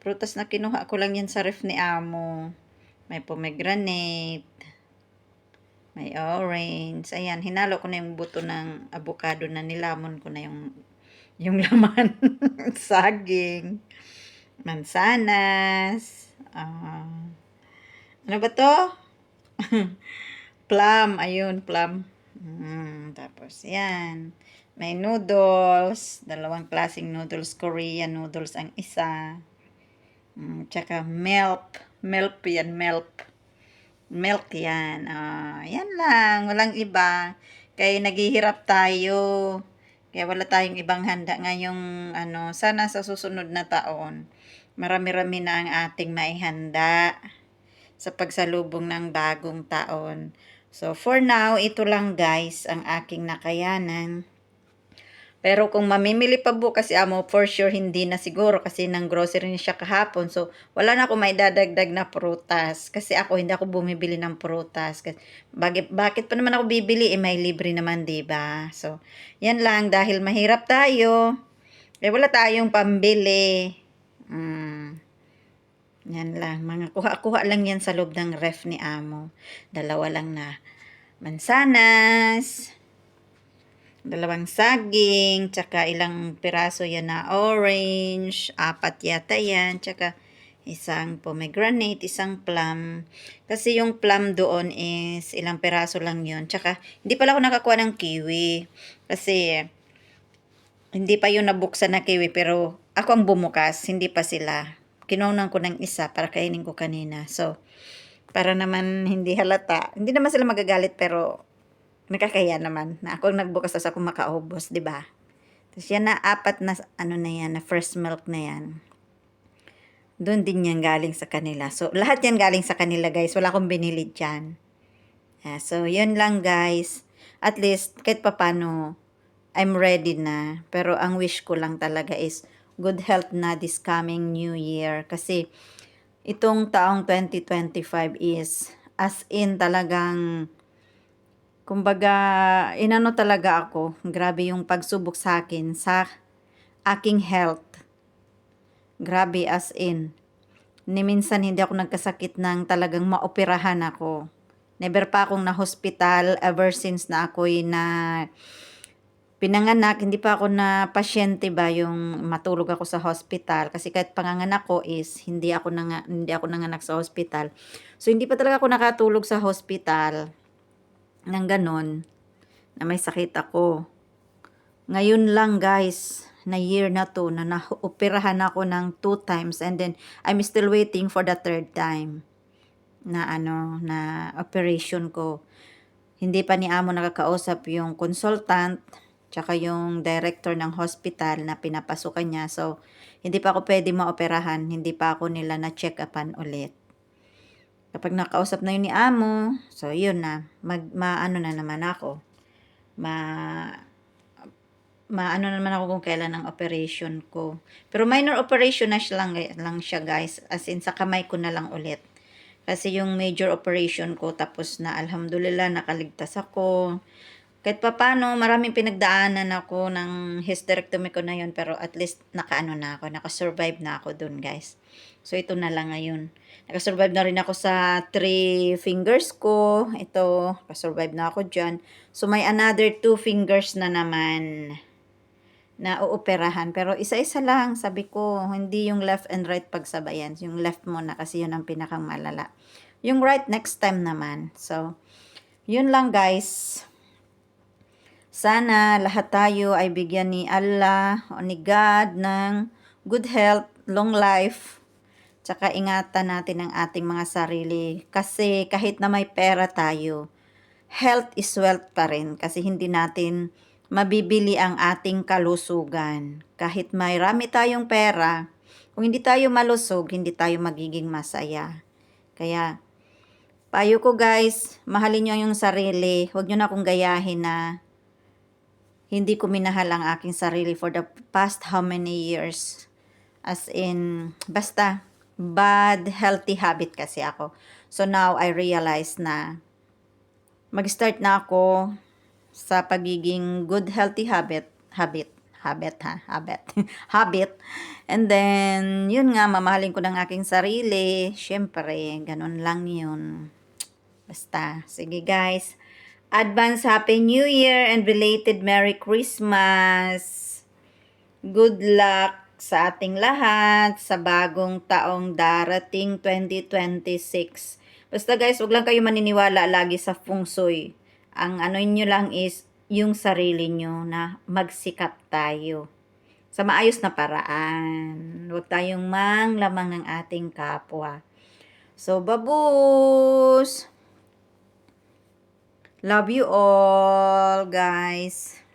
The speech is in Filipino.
Prutas na kinuha ko lang yan sa ref ni Amo. May pomegranate. May orange. Ayan, hinalo ko na yung buto ng avocado na nilamon ko na yung laman. Saging. Mansanas. Ano ba to? Plum. Ayun, plum. Tapos, yan. May noodles. Dalawang klaseng noodles. Korean noodles ang isa. Tsaka milk. Milk yan, milk. Milk yan. Yan lang. Walang iba. Kaya naghihirap tayo. Kaya wala tayong ibang handa ngayong sana sa susunod na taon. Marami-rami na ang ating maihanda sa pagsalubong ng bagong taon. So, for now, ito lang guys ang aking nakayanan. Pero kung mamimili pa bukas si Amo, for sure hindi na siguro kasi nang grocery niya siya kahapon. So, wala na ako may dadagdag na prutas. Kasi ako, hindi ako bumibili ng prutas. Kasi, bakit pa naman ako bibili? May libre naman, diba? So, yan lang. Dahil mahirap tayo. Wala tayong pambili. Yan lang. Mga kuha-kuha lang yan sa loob ng ref ni Amo. Dalawa lang na mansanas. Dalawang saging, tsaka ilang piraso yan na orange, 4 yata yan, tsaka isang pomegranate, isang plum. Kasi yung plum doon is ilang piraso lang yun. Tsaka hindi pala ako nakakuha ng kiwi. Kasi hindi pa yun nabuksan na kiwi, pero ako ang bumukas, hindi pa sila. Kinunan ko ng isa para kainin ko kanina. So, para naman hindi halata. Hindi naman sila magagalit, pero nakakaya naman na ako nagbukas tas ako makaubos, di ba? Tapos yan na 4 na na yan, na first milk na yan. Doon din yan galing sa kanila. So lahat yan galing sa kanila guys. Wala akong binili dyan. So yun lang guys. At least kahit papano I'm ready na. Pero ang wish ko lang talaga is good health na this coming new year. Kasi itong taong 2025 is as in talagang kumbaga, inano talaga ako. Grabe yung pagsubok sa akin sa aking health. Grabe as in. Ni minsan hindi ako nagkasakit ng talagang maoperahan ako. Never pa akong na-hospital ever since na ako'y na pinanganak. Hindi pa ako na pasyente ba yung matulog ako sa hospital. Kasi kahit panganganak ko is hindi ako nanganak sa hospital. So hindi pa talaga ako nakatulog sa hospital ng ganon, na may sakit ako. Ngayon lang guys, na year na to, na naoperahan ako ng 2 times and then I'm still waiting for the 3rd time na na operation ko. Hindi pa ni Amo nakakausap yung consultant tsaka yung director ng hospital na pinapasukan niya. So, hindi pa ako pwede maoperahan, hindi pa ako nila na check upan ulit. Kapag nakausap na yun ni Amo, so yun na, maano na naman ako. Maano na naman ako kung kailan ang operation ko. Pero minor operation na siya lang siya guys. As in, sa kamay ko na lang ulit. Kasi yung major operation ko, tapos na alhamdulillah, nakaligtas ako. Kahit pa paano, maraming pinagdaanan ako ng hysterectomy ko na yun. Pero at least, nakasurvive na ako dun guys. So, ito na lang ngayon. Nakasurvive na rin ako sa 3 fingers ko. Ito, nakasurvive na ako dyan. So, may another 2 fingers na naman na uoperahan. Pero isa-isa lang, sabi ko, hindi yung left and right pagsabayan. Yung left muna kasi yun ang pinakang malala. Yung right next time naman. So, yun lang guys. Sana lahat tayo ay bigyan ni Allah o ni God ng good health, long life. Tsaka ingatan natin ang ating mga sarili. Kasi kahit na may pera tayo, health is wealth pa rin. Kasi hindi natin mabibili ang ating kalusugan. Kahit may rami tayong pera, kung hindi tayo malusog, hindi tayo magiging masaya. Kaya, payo ko guys, mahalin nyo yung sarili. Huwag nyo na akong gayahin na hindi ko minahal ang aking sarili for the past how many years. As in, basta, bad healthy habit kasi ako. So now I realize na mag-start na ako sa pagiging good healthy habit habit ha, habit. Habit. And then, yun nga, mamahalin ko ng aking sarili. Siyempre, ganun lang yun. Basta, sige guys. Advance Happy New Year and belated Merry Christmas. Good luck sa ating lahat sa bagong taong darating 2026. Basta guys, wag lang kayo maniniwala lagi sa feng shui. Ang ano nyo lang is yung sarili nyo na magsikap tayo sa maayos na paraan. Huwag tayong manglamang ng ating kapwa. So, babus! Love you all, guys.